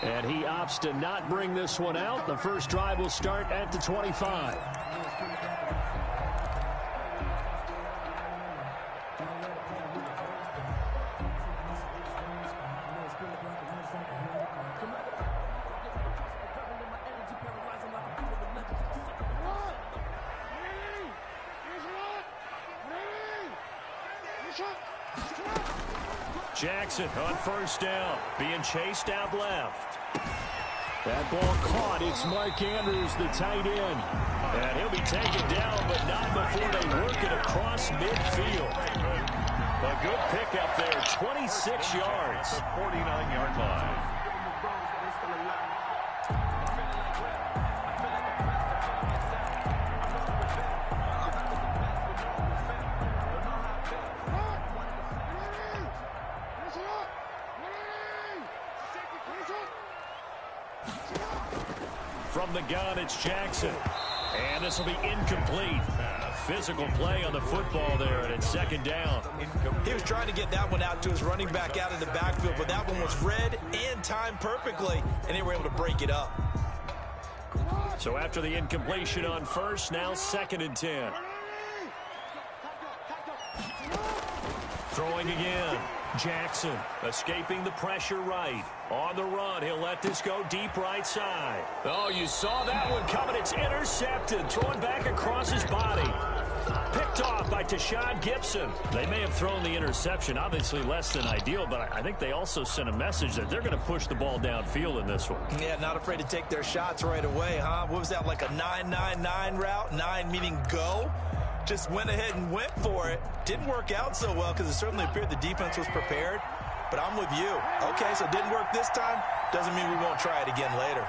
And he opts to not bring this one out. The first drive will start at the 25. Jackson on first down, being chased out left. That ball caught. It's Mark Andrews, the tight end. And he'll be taken down, but not before they work it across midfield. A good pickup there, 26 yards. The 49-yard line. From the gun, it's Jackson. And this will be incomplete. Physical play on the football there, and it's second down. He was trying to get that one out to his running back out in the backfield, but that one was read and timed perfectly, and they were able to break it up. So after the incompletion on first, now second and 10. Throwing again. Jackson escaping the pressure right. On the run, he'll let this go deep right side. Oh, you saw that one coming. It's intercepted. Throwing back across his body. Picked off by Tashawn Gibson. They may have thrown the interception, obviously less than ideal, but I think they also sent a message that they're going to push the ball downfield in this one. Yeah, not afraid to take their shots right away, huh? What was that, like a 9-9-9 route? 9 meaning go? Just went ahead and went for it. Didn't work out so well because it certainly appeared the defense was prepared. But I'm with you. Okay, so it didn't work this time. Doesn't mean we won't try it again later.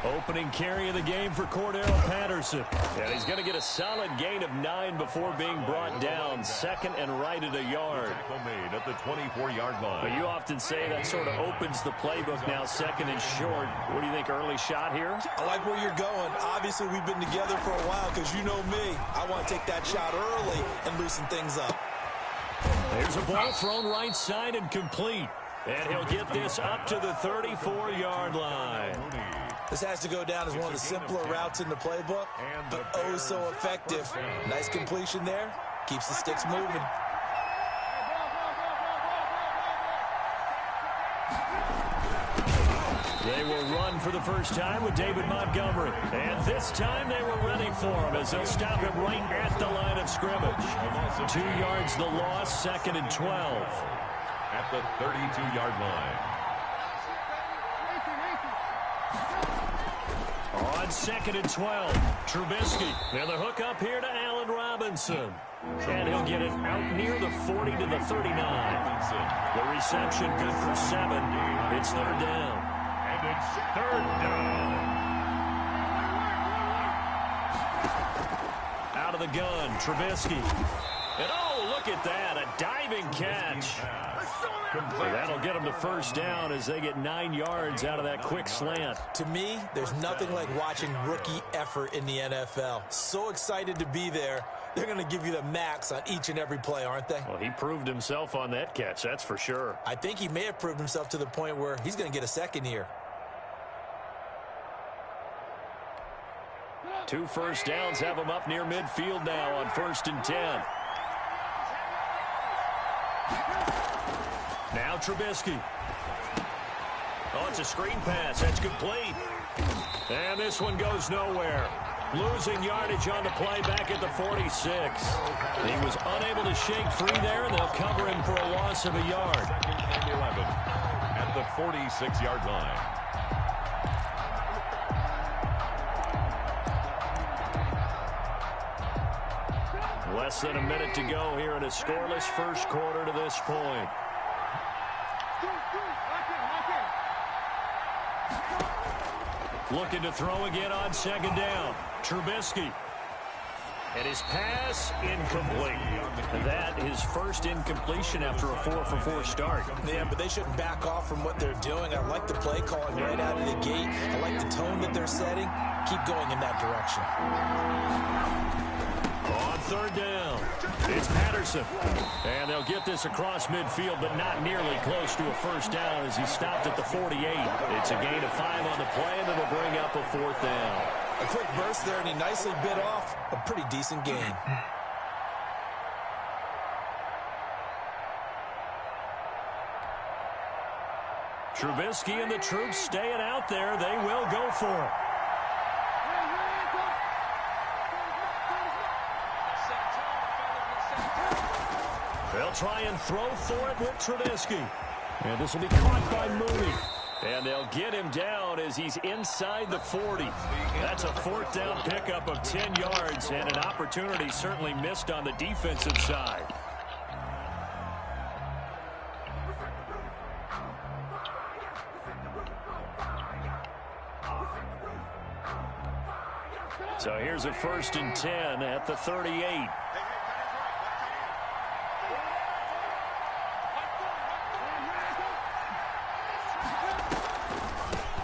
Opening carry of the game for Cordell Patterson. And he's going to get a solid gain of 9 before being brought down. Second and right at a yard. Tackle made at the 24-yard line. But you often say that sort of opens the playbook now, second and short. What do you think, early shot here? I like where you're going. Obviously, we've been together for a while because you know me. I want to take that shot early and loosen things up. There's a ball thrown right side and complete. And he'll get this up to the 34-yard line. This has to go down as one of the simpler routes in the playbook, but oh so effective. Nice completion there. Keeps the sticks moving. They will run for the first time with David Montgomery. And this time they were ready for him as they'll stop him right at the line of scrimmage. 2 yards the loss, second and 12. At the 32-yard line. On second and 12, Trubisky. And the hook up here to Allen Robinson. And he'll get it out near the 40 to the 39. The reception good for 7. It's third down. And it's third down. Out of the gun, Trubisky. And oh, look at that, a diving catch. So that'll get them to first down as they get 9 yards out of that quick slant. To me, there's nothing like watching rookie effort in the NFL. So excited to be there. They're going to give you the max on each and every play, aren't they? Well, he proved himself on that catch, that's for sure. I think he may have proved himself to the point where he's going to get a second here. 2 first downs have him up near midfield now on first and 10. Now Trubisky. Oh, it's a screen pass. That's complete. And this one goes nowhere. Losing yardage on the play back at the 46. He was unable to shake free there, and they'll cover him for a loss of a yard. And 11 at the 46-yard line. Less than a minute to go here in a scoreless first quarter to this point. Looking to throw again on second down. Trubisky. And his pass incomplete. That is first incompletion after a 4-for-4 start. Yeah, but they shouldn't back off from what they're doing. I like the play calling right out of the gate. I like the tone that they're setting. Keep going in that direction. On third down, It's Patterson. And they'll get this across midfield, but not nearly close to a first down as he stopped at the 48. It's a gain of 5 on the play, and it'll bring up a 4th down. A quick burst there, and he nicely bit off a pretty decent gain. Trubisky and the troops staying out there. They will go for it. They'll try and throw for it with Trubisky. And this will be caught by Mooney. And they'll get him down as he's inside the 40. That's a 4th down pickup of 10 yards and an opportunity certainly missed on the defensive side. So here's a 1st and 10 at the 38.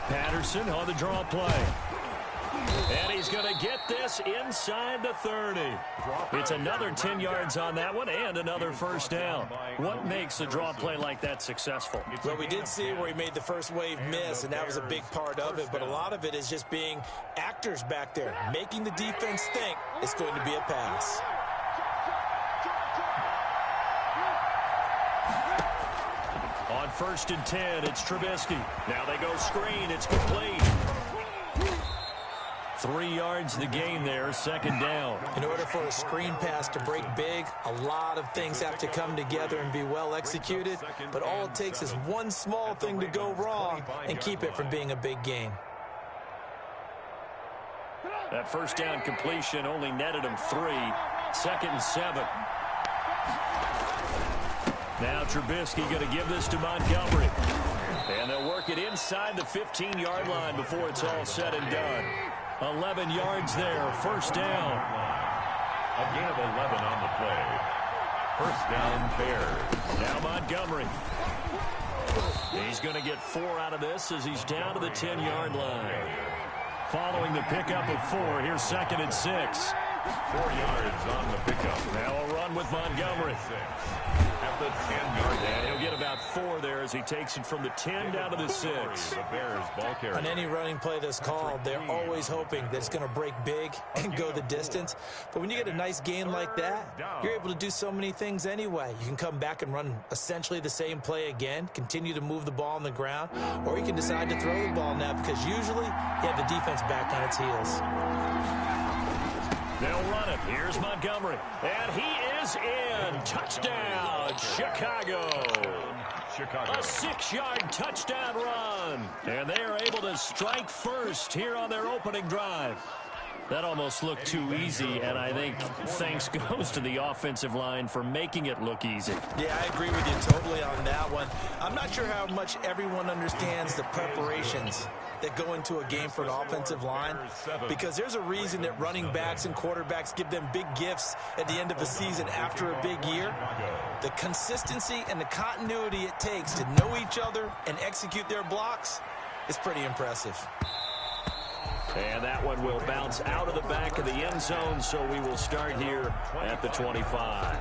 Patterson on the draw play. And he's going to get this inside the 30. It's another 10 yards on that one and another first down. What makes a draw play like that successful? Well, we did see where he made the first wave miss, and that was a big part of it. But a lot of it is just being actors back there, making the defense think it's going to be a pass. On 1st and 10, it's Trubisky. Now they go screen. It's complete. 3 yards the gain there, 2nd down. In order for a screen pass to break big, a lot of things have to come together and be well executed. But all it takes is one small thing to go wrong and keep it from being a big gain. That first down completion only netted him 3. 2nd and 7. Now Trubisky going to give this to Montgomery. And they'll work it inside the 15-yard line before it's all said and done. 11 yards there, 1st down. A gain of 11 on the play. 1st down, Bears. Now Montgomery. He's going to get 4 out of this as he's down to the 10-yard line. Following the pickup of 4, here's 2nd and 6. 4 yards on the pickup. Now a run with Montgomery. At the 10-yard line. And he'll get about 4 there as he takes it from the 10 down to the 6. The Bears ball carrier. On any running play that's called, they're always hoping that it's going to break big and go the distance. But when you get a nice gain like that, you're able to do so many things anyway. You can come back and run essentially the same play again, continue to move the ball on the ground, or you can decide to throw the ball now because usually you have the defense back on its heels. They'll run it. Here's Montgomery. And he is in. Touchdown, Chicago. A 6-yard touchdown run. And they are able to strike first here on their opening drive. That almost looked too easy, and I think thanks goes to the offensive line for making it look easy. Yeah, I agree with you totally on that one. I'm not sure how much everyone understands the preparations that go into a game for an offensive line, because there's a reason that running backs and quarterbacks give them big gifts at the end of the season after a big year. The consistency and the continuity it takes to know each other and execute their blocks is pretty impressive. And that one will bounce out of the back of the end zone, so we will start here at the 25.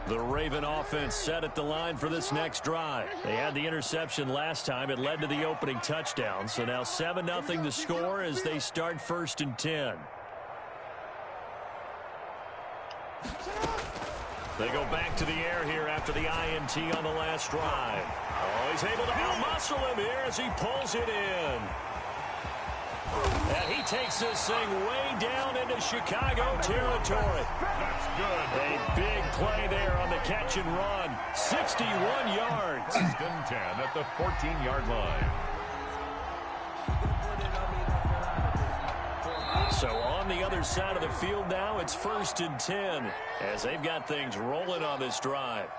The Raven offense set at the line for this next drive. They had the interception last time. It led to the opening touchdown. So now 7-0 the score as they start 1st and 10. They go back to the air here after the INT on the last drive. Oh, he's able to out-muscle him here as he pulls it in. And he takes this thing way down into Chicago territory. That's good. A big play there on the catch and run. 61 yards. 1st and 10 at the 14-yard line. So on the other side of the field now, it's 1st and 10 as they've got things rolling on this drive.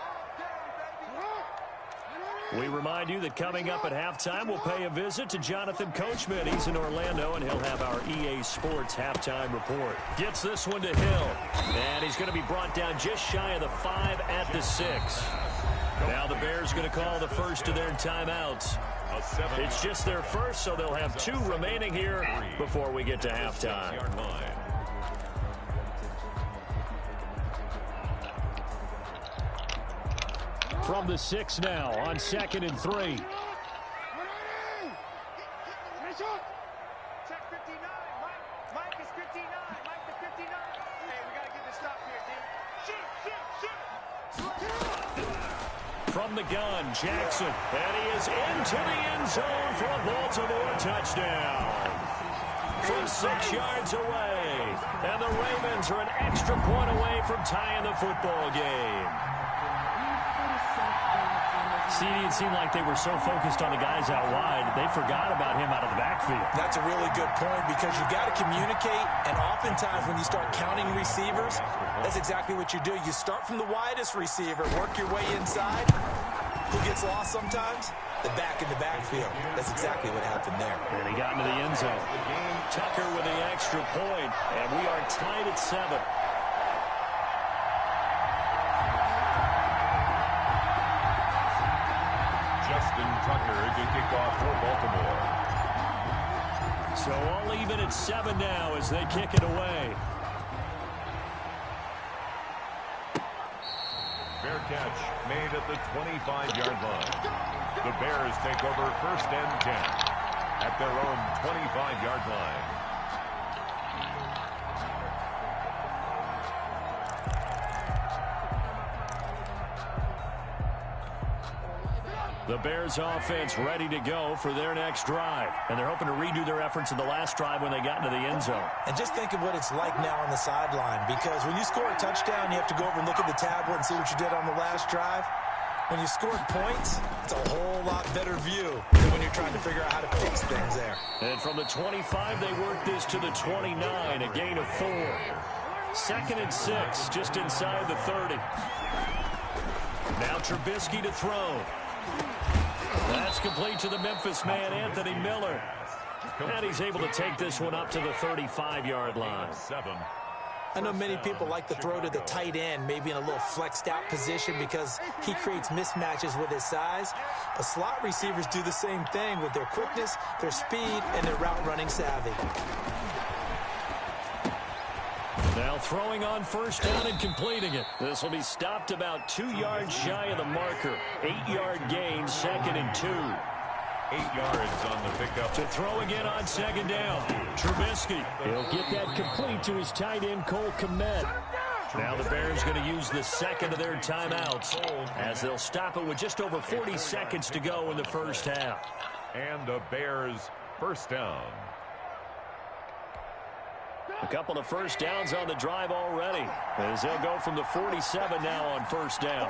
We remind you that coming up at halftime, we'll pay a visit to Jonathan Coachman. He's in Orlando, and he'll have our EA Sports halftime report. Gets this one to Hill, and he's going to be brought down just shy of the 5 at the 6. Now the Bears going to call the first of their timeouts. It's just their first, so they'll have 2 remaining here before we get to halftime. From the 6 now on 2nd and 3. From the gun, Jackson, and he is into the end zone for a Baltimore touchdown. From 6 yards away, and the Ravens are an extra point away from tying the football game. It seemed like they were so focused on the guys out wide, they forgot about him out of the backfield. That's a really good point because you got to communicate, and oftentimes when you start counting receivers, that's exactly what you do. You start from the widest receiver, work your way inside. Who gets lost sometimes? The back in the backfield. That's exactly what happened there. And he got into the end zone. Tucker with the extra point, and we are tied at 7. Tucker to kick off for Baltimore. So all even at 7 now as they kick it away. Fair catch made at the 25-yard line. The Bears take over 1st and 10 at their own 25-yard line. The Bears offense ready to go for their next drive. And they're hoping to redo their efforts in the last drive when they got into the end zone. And just think of what it's like now on the sideline, because when you score a touchdown, you have to go over and look at the tablet and see what you did on the last drive. When you scored points, it's a whole lot better view than when you're trying to figure out how to fix things there. And from the 25, they work this to the 29, a gain of 4. 2nd and 6, just inside the 30. Now Trubisky to throw. That's complete to the Memphis man, Anthony Miller. And he's able to take this one up to the 35-yard line. I know many people like to throw to the tight end, maybe in a little flexed out position because he creates mismatches with his size. But slot receivers do the same thing with their quickness, their speed, and their route running savvy. Now throwing on 1st down and completing it. This will be stopped about 2 yards shy of the marker. 8-yard gain, 2nd and 2. 8 yards on the pickup. To throw again on 2nd down. Trubisky. He'll get that complete to his tight end, Cole Kmet. Now the Bears going to use the 2nd of their timeouts as they'll stop it with just over 40 seconds to go in the first half. And the Bears 1st down. A couple of 1st downs on the drive already as they'll go from the 47 now on 1st down.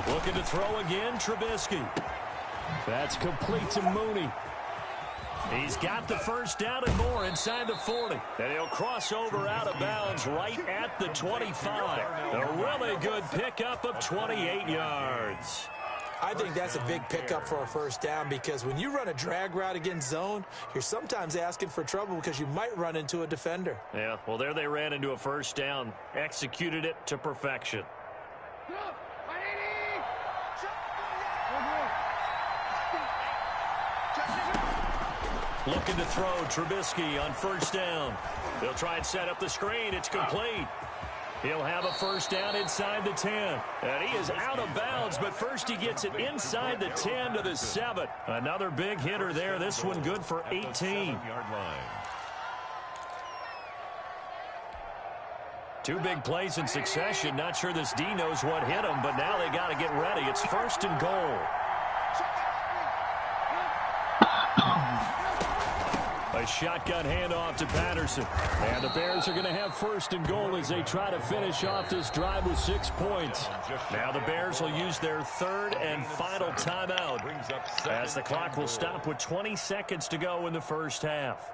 Looking to throw again, Trubisky. That's complete to Mooney. He's got the 1st down and more inside the 40. And he'll cross over out of bounds right at the 25. A really good pickup of 28 yards. I think that's a big pickup for a 1st down because when you run a drag route against zone, you're sometimes asking for trouble because you might run into a defender. Yeah, well, there they ran into a 1st down, executed it to perfection. Looking to throw, Trubisky on 1st down. They'll try and set up the screen. It's complete. He'll have a 1st down inside the 10. And he is out of bounds, but first he gets it inside the 10 to the 7. Another big hitter there. This one good for 18. 7-yard line. 2 big plays in succession. Not sure this D knows what hit him, but now they got to get ready. It's 1st and goal. A shotgun handoff to Patterson. And the Bears are going to have 1st and goal as they try to finish off this drive with 6 points. Now the Bears will use their 3rd and final timeout as the clock will stop with 20 seconds to go in the first half.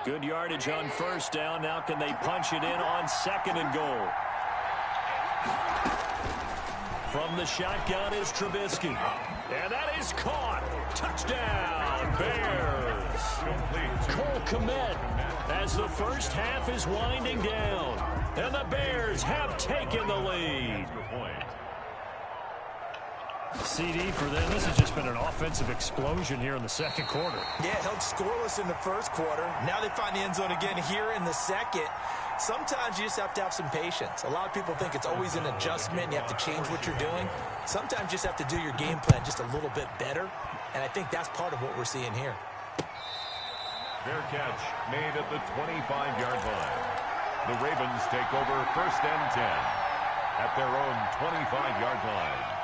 Good yardage on first down. Now can they punch it in on second and goal? From the shotgun is Trubisky. And that is caught. Touchdown, Bears. Cole Kmet as the first half is winding down. And the Bears have taken the lead. CD for them. This has just been an offensive explosion here in the second quarter. Yeah, held scoreless in the first quarter. Now they find the end zone again here in the second. Sometimes you just have to have some patience. A lot of people think it's always an adjustment. You have to change what you're doing. Sometimes you just have to do your game plan just a little bit better. And I think that's part of what we're seeing here. Fair catch made at the 25-yard line. The Ravens take over first and 10 at their own 25-yard line.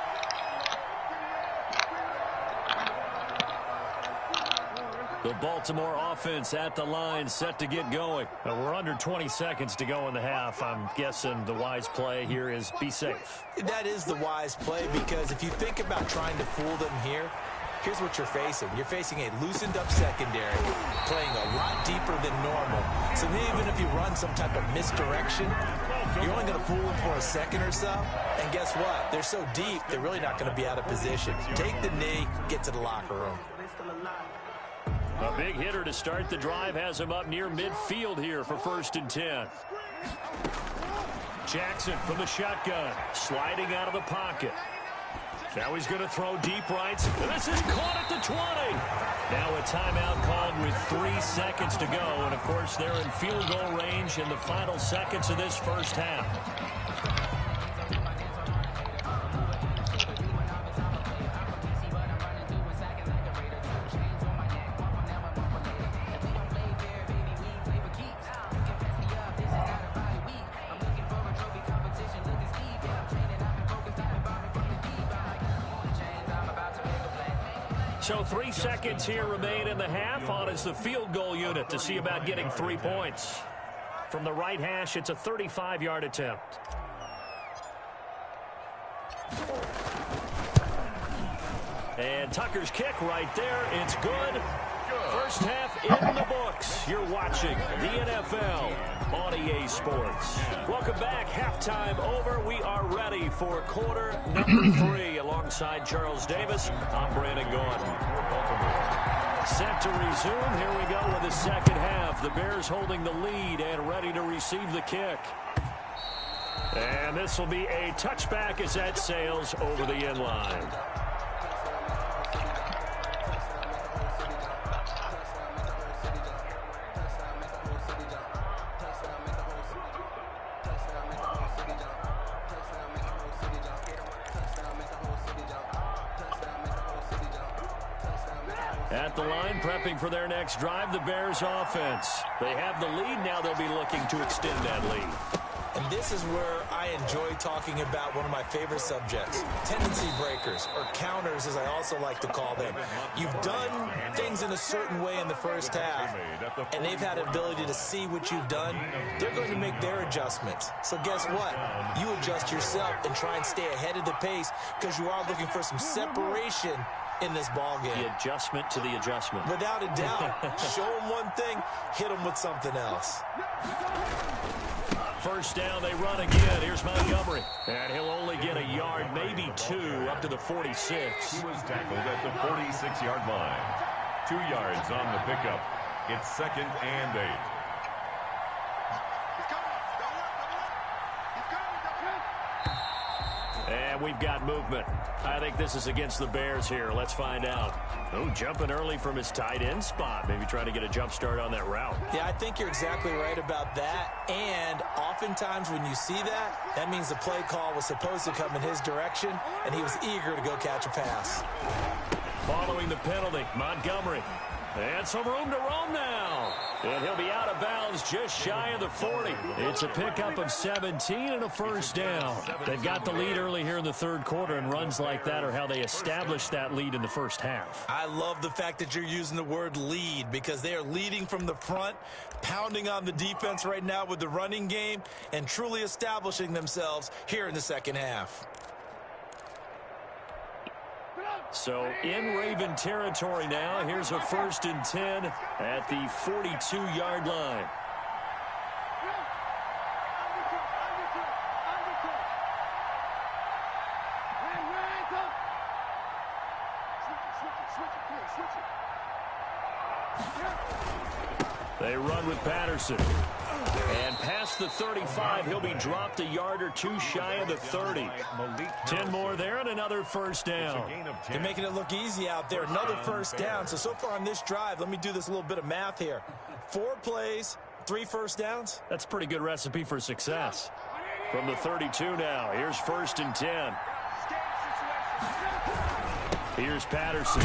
The Baltimore offense at the line, set to get going. We're under 20 seconds to go in the half. I'm guessing the wise play here is be safe. That is the wise play, because if you think about trying to fool them here, here's what you're facing. You're facing a loosened-up secondary, playing a lot deeper than normal. So even if you run some type of misdirection, you're only going to fool them for a second or so. And guess what? They're so deep, they're really not going to be out of position. Take the knee, get to the locker room. A big hitter to start the drive has him up near midfield here for first and 10. Jackson from the shotgun, sliding out of the pocket. Now he's going to throw deep right. This is caught at the 20. Now a timeout called with 3 seconds to go. And, of course, they're in field goal range in the final seconds of this first half. So 3 seconds here remain in the half. On is the field goal unit to see about getting 3 points. From the right hash, it's a 35-yard attempt. And Tucker's kick right there. It's good. First half in the books. You're watching the NFL on EA Sports. Welcome back. Halftime over. We are ready for quarter number 3. Alongside Charles Davis, I'm Brandon Gordon. Set to resume. Here we go with the second half. The Bears holding the lead and ready to receive the kick. And this will be a touchback as that sails over the end line. At the line, prepping for their next drive, the Bears offense. They have the lead. Now they'll be looking to extend that lead. And this is where I enjoy talking about one of my favorite subjects, tendency breakers, or counters as I also like to call them. You've done things in a certain way in the first half, and they've had an ability to see what you've done. They're going to make their adjustments. So guess what? You adjust yourself and try and stay ahead of the pace, because you are looking for some separation in this ball game. The adjustment to the adjustment. Without a doubt. Show them one thing, hit them with something else. First down, they run again. Here's Montgomery. And he'll only get a yard, maybe 2, up to the 46. He was tackled at the 46-yard line. 2 yards on the pickup. It's 2nd and 8. And we've got movement. I think this is against the Bears here. Let's find out. Oh, jumping early from his tight end spot. Maybe trying to get a jump start on that route. Yeah, I think you're exactly right about that. And oftentimes when you see that, that means the play call was supposed to come in his direction, and he was eager to go catch a pass. Following the penalty, Montgomery. And some room to roam now. And he'll be out of bounds just shy of the 40. It's a pickup of 17 and a first down. They've got the lead early here in the third quarter, and runs like that are how they established that lead in the first half. I love the fact that you're using the word lead, because they are leading from the front, pounding on the defense right now with the running game, and truly establishing themselves here in the second half. So in Raven territory now. Here's a 1st and 10 at the 42-yard line. They run with Patterson. And past the 35, he'll be dropped a yard or two shy of the 30. 10 more there and another 1st down. They're making it look easy out there. Another 1st down. So far on this drive, let me do this little bit of math here. 4 plays, 3 1st downs. That's a pretty good recipe for success. From the 32 now, here's 1st and 10. Here's Patterson.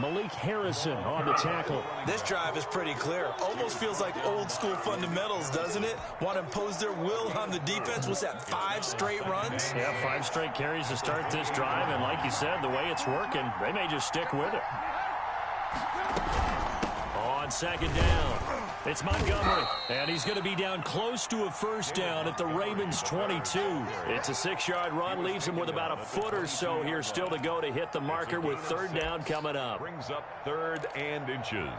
Malik Harrison on the tackle. This drive is pretty clear. Almost feels like old school fundamentals, doesn't it? Want to impose their will on the defense. What's that, 5 straight runs? Yeah, 5 straight carries to start this drive. And like you said, the way it's working, they may just stick with it. On 2nd down, it's Montgomery. And he's going to be down close to a 1st down at the Ravens' 22. It's a 6-yard run, leaves him with about a foot or so here still to go to hit the marker with 3rd down coming up. Brings up 3rd and inches.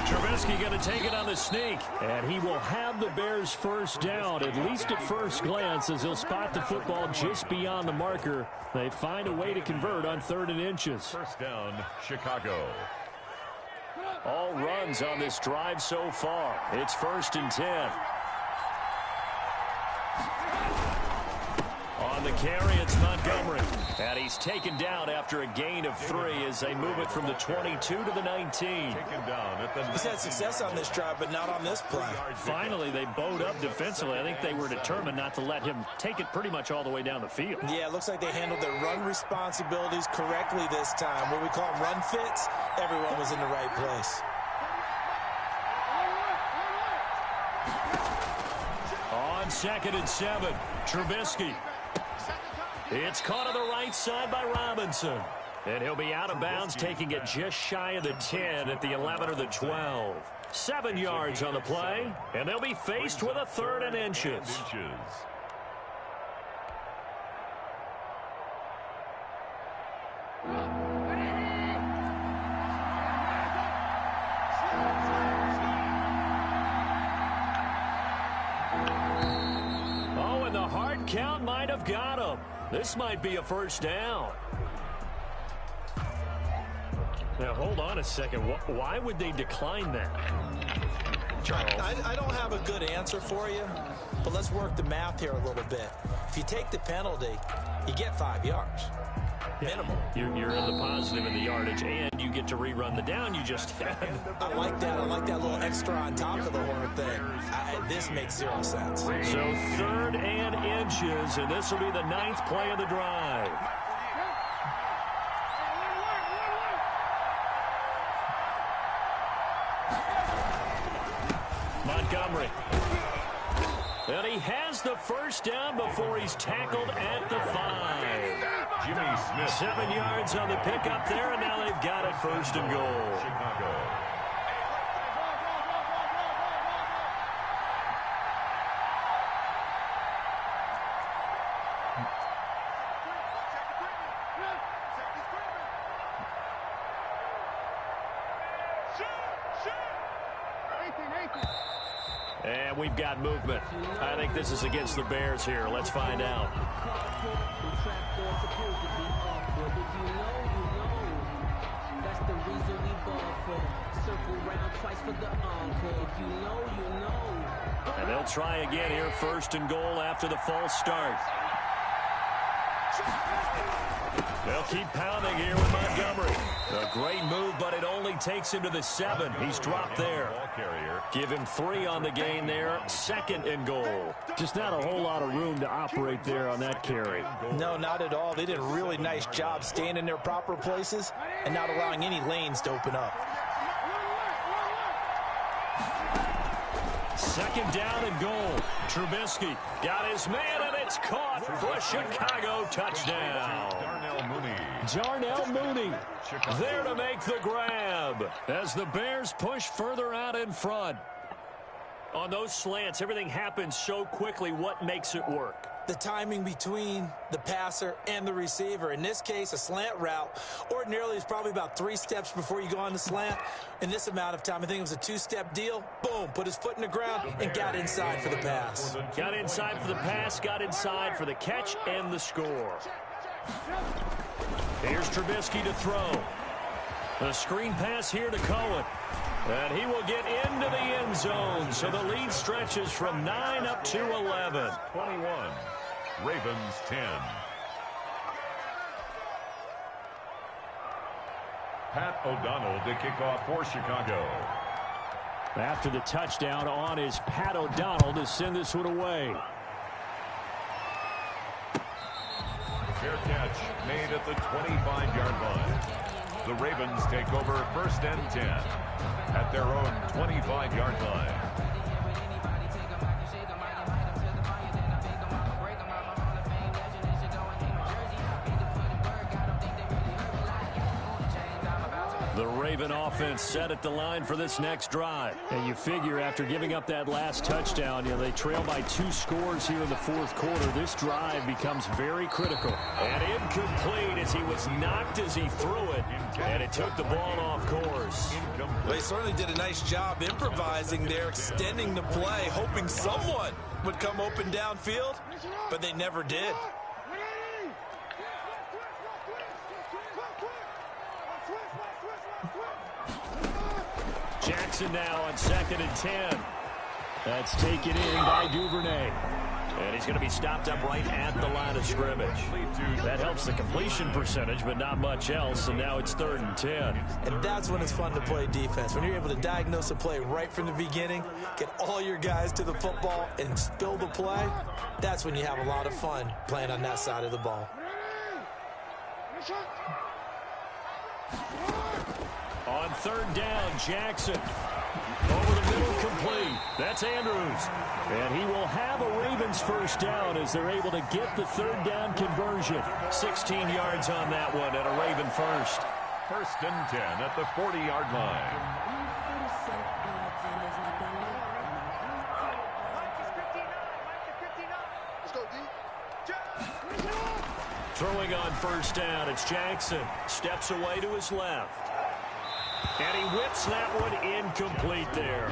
Trubisky going to take it on the sneak, and he will have the Bears' 1st down, at least at first glance, as he'll spot the football just beyond the marker. They find a way to convert on 3rd and inches. 1st down, Chicago. All runs on this drive so far. It's 1st and 10. On the carry, it's Montgomery. And he's taken down after a gain of 3 as they move it from the 22 to the 19. Taken down at the He's had success on this drive, but not on this play. Finally, they bowed up defensively. I think they were determined not to let him take it pretty much all the way down the field. Yeah, it looks like they handled their run responsibilities correctly this time. What we call run fits, everyone was in the right place. On 2nd and 7, Trubisky. It's caught on the right side by Robinson. And he'll be out of bounds, taking it just shy of the 10 at the 11 or the 12. 7 yards on the play, and they'll be faced with a 3rd and inches. Oh, and the hard count might have got him. This might be a 1st down. Now, hold on a second. Why would they decline that? Charles? I don't have a good answer for you, but let's work the math here a little bit. If you take the penalty, you get 5 yards. Minimum. You're in the positive in the yardage, and you get to rerun the down you just had. I like that. I like that little extra on top of the whole thing. This makes 0 sense. So 3rd and inches, and this will be the 9th play of the drive. Montgomery. And he has the 1st down before he's tackled at the 5. Jimmy Smith. 7 yards on the pickup there, and now they've got it 1st and goal. Chicago. And we've got movement. I think this is against the Bears here. Let's find out. And they'll try again here, 1st and goal after the false start. They'll keep pounding here with Montgomery. A great move, but it only takes him to the 7. He's dropped there. Give him 3 on the gain there. 2nd and goal. Just not a whole lot of room to operate there on that carry. No, not at all. They did a really nice job staying in their proper places and not allowing any lanes to open up. 2nd down and goal. Trubisky got his man, and it's caught for a Chicago touchdown. Darnell Mooney. Darnell Mooney there to make the grab as the Bears push further out in front. On those slants, everything happens so quickly. What makes it work? The timing between the passer and the receiver. In this case, a slant route ordinarily is probably about 3 steps before you go on the slant. In this amount of time, I think it was a 2-step deal. Boom, put his foot in the ground and got inside for the pass. Got inside for the pass, got inside for the catch and the score. Here's Trubisky to throw. The screen pass here to Cohen. And he will get into the end zone. So the lead stretches from 9 up to 11. 21. Ravens 10. Pat O'Donnell to kick off for Chicago. After the touchdown on is Pat O'Donnell to send this one away. Fair catch made at the 25-yard line. The Ravens take over 1st and 10 at their own 25-yard line. The Raven offense set at the line for this next drive. And you figure after giving up that last touchdown, they trail by 2 scores here in the 4th quarter. This drive becomes very critical. And incomplete as he was knocked as he threw it. And it took the ball off course. They certainly did a nice job improvising there, extending the play, hoping someone would come open downfield, but they never did. Jackson now on 2nd and 10. That's taken in by Duvernay. And he's going to be stopped up right at the line of scrimmage. That helps the completion percentage, but not much else. And now it's 3rd and 10. And that's when it's fun to play defense. When you're able to diagnose a play right from the beginning, get all your guys to the football and spill the play, that's when you have a lot of fun playing on that side of the ball. On 3rd down, Jackson. Over the middle, complete. That's Andrews. And he will have a Ravens 1st down as they're able to get the 3rd down conversion. 16 yards on that one and a Raven 1st. 1st and 10 at the 40-yard line. Throwing on 1st down, it's Jackson. Steps away to his left. And he whips that one incomplete there.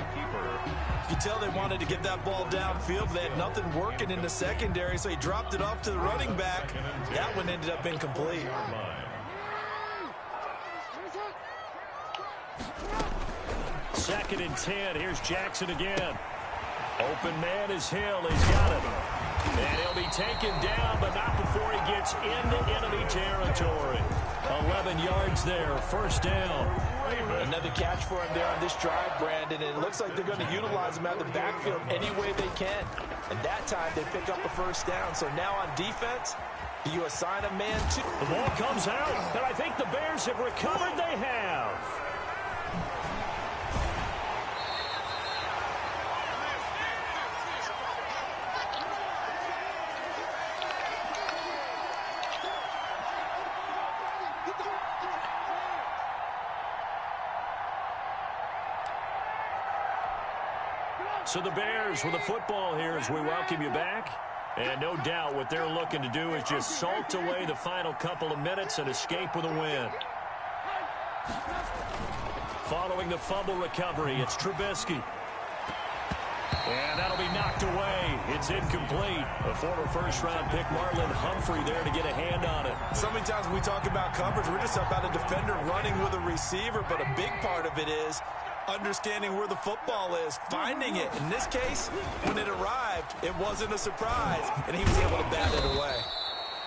You tell they wanted to get that ball downfield. They had nothing working in the secondary, so he dropped it off to the running back. That one ended up incomplete. 2nd and 10. Here's Jackson again. Open man is Hill. He's got it. And he'll be taken down, but not before he gets into enemy territory. 11 yards there, 1st down. Another catch for him there on this drive, Brandon, and it looks like they're going to utilize him out of the backfield any way they can. And that time they pick up a 1st down. So now on defense, do you assign a man to? The ball comes out, and I think the Bears have recovered. They have. So the Bears with the football here as we welcome you back. And no doubt what they're looking to do is just salt away the final couple of minutes and escape with a win. Following the fumble recovery, it's Trubisky. And that'll be knocked away. It's incomplete. A former 1st-round pick, Marlon Humphrey, there to get a hand on it. So many times when we talk about coverage, we're just about a defender running with a receiver, but a big part of it is understanding where the football is, finding it. In this case, when it arrived, it wasn't a surprise, and he was able to bat it away.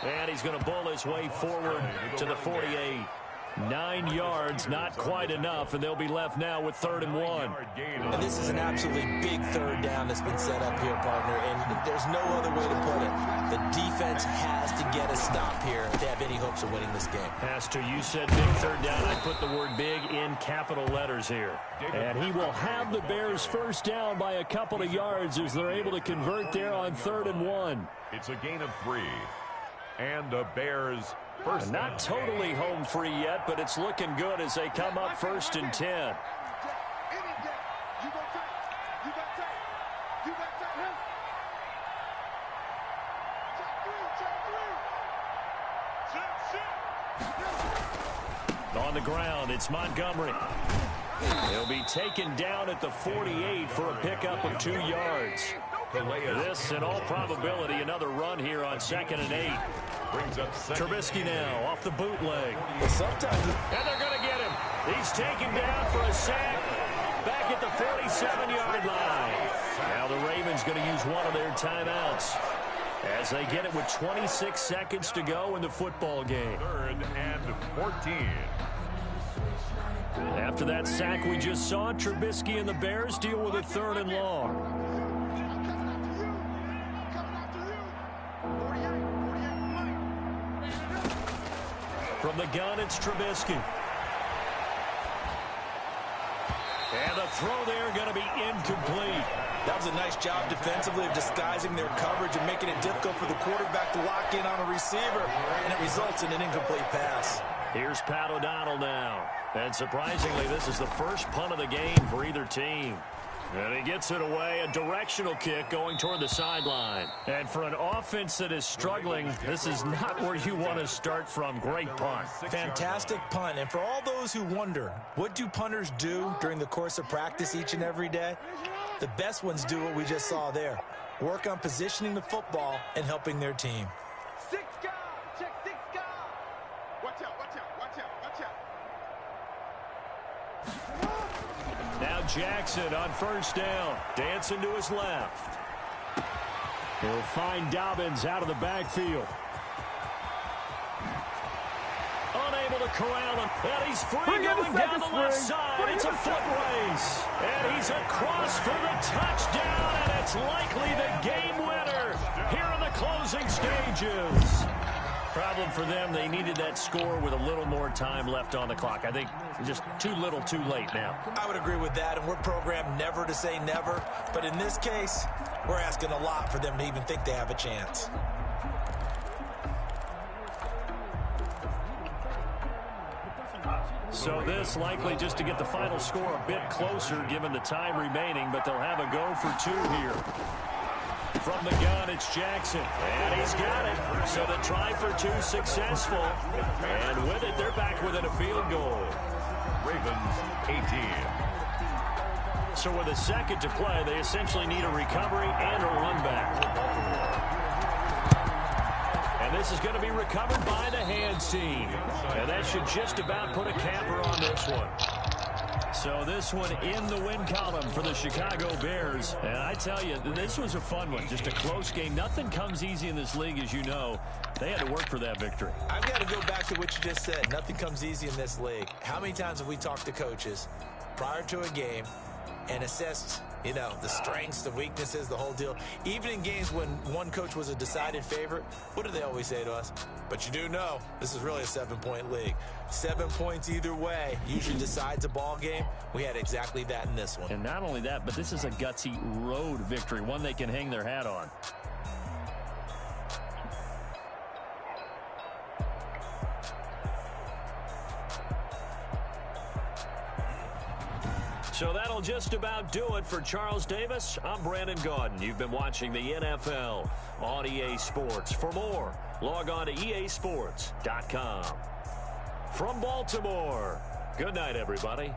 And he's going to bull his way forward to the 48. 9 yards, not quite enough, and they'll be left now with 3rd and 1. And this is an absolutely big 3rd down that's been set up here, partner, and there's no other way to put it. The defense has to get a stop here to have any hopes of winning this game. Has to. You said big 3rd down. I put the word big in capital letters here. And he will have the Bears 1st down by a couple of yards as they're able to convert there on 3rd and 1. It's a gain of 3. And the Bears First Not totally home free yet, but it's looking good as they come up 1st and 10. On the ground, it's Montgomery. He'll be taken down at the 48 for a pickup of 2 yards. This, in all probability, another run here on 2nd and 8. brings up second. Trubisky now off the bootleg. Well, sometimes, And they're going to get him. He's taken down for a sack back at the 47-yard line. Now the Ravens going to use one of their timeouts as they get it with 26 seconds to go in the football game. 3rd and 14. After that sack we just saw, Trubisky and the Bears deal with a 3rd and long. From the gun, it's Trubisky. And the throw there going to be incomplete. that was a nice job defensively of disguising their coverage and making it difficult for the quarterback to lock in on a receiver, and it results in an incomplete pass. Here's Pat O'Donnell now. And surprisingly, this is the first punt of the game for either team. And he gets it away, a directional kick going toward the sideline. And for an offense that is struggling, this is not where you want to start from. Great punt. Fantastic punt. And for all those who wonder, what do punters do during the course of practice each and every day? The best ones do what we just saw there. Work on positioning the football and helping their team. 6 guard, check 6 guard. Watch out, watch out, watch out, watch out. Now Jackson on first down. Dancing to his left. He'll find Dobbins out of the backfield. Unable to corral him. And he's free going down the left side. It's a foot race. And he's across for the touchdown. And it's likely the game winner here in the closing stages. Problem for them, they needed that score with a little more time left on the clock. I think just too little too late now. I would agree with that, and we're programmed never to say never. But in this case, we're asking a lot for them to even think they have a chance. So this likely just to get the final score a bit closer given the time remaining, but they'll have a go for 2 here. From the gun, it's Jackson. And he's got it. So the try for 2 successful. And with it, they're back within a field goal. Ravens 18. So with a second to play, they essentially need a recovery and a run back. And this is going to be recovered by the hands team. And that should just about put a capper on this one. So this one in the win column for the Chicago Bears. And I tell you, this was a fun one. Just a close game. Nothing comes easy in this league, as you know. They had to work for that victory. I've got to go back to what you just said. Nothing comes easy in this league. How many times have we talked to coaches prior to a game and assessed, you know, the strengths, the weaknesses, the whole deal? Even in games when one coach was a decided favorite, what do they always say to us? But you do know this is really a 7-point league. 7 points either way usually decides a ball game. We had exactly that in this one. And not only that, but this is a gutsy road victory, one they can hang their hat on. So that'll just about do it for Charles Davis. I'm Brandon Gaudin. You've been watching the NFL on EA Sports. For more, log on to easports.com. From Baltimore, good night, everybody.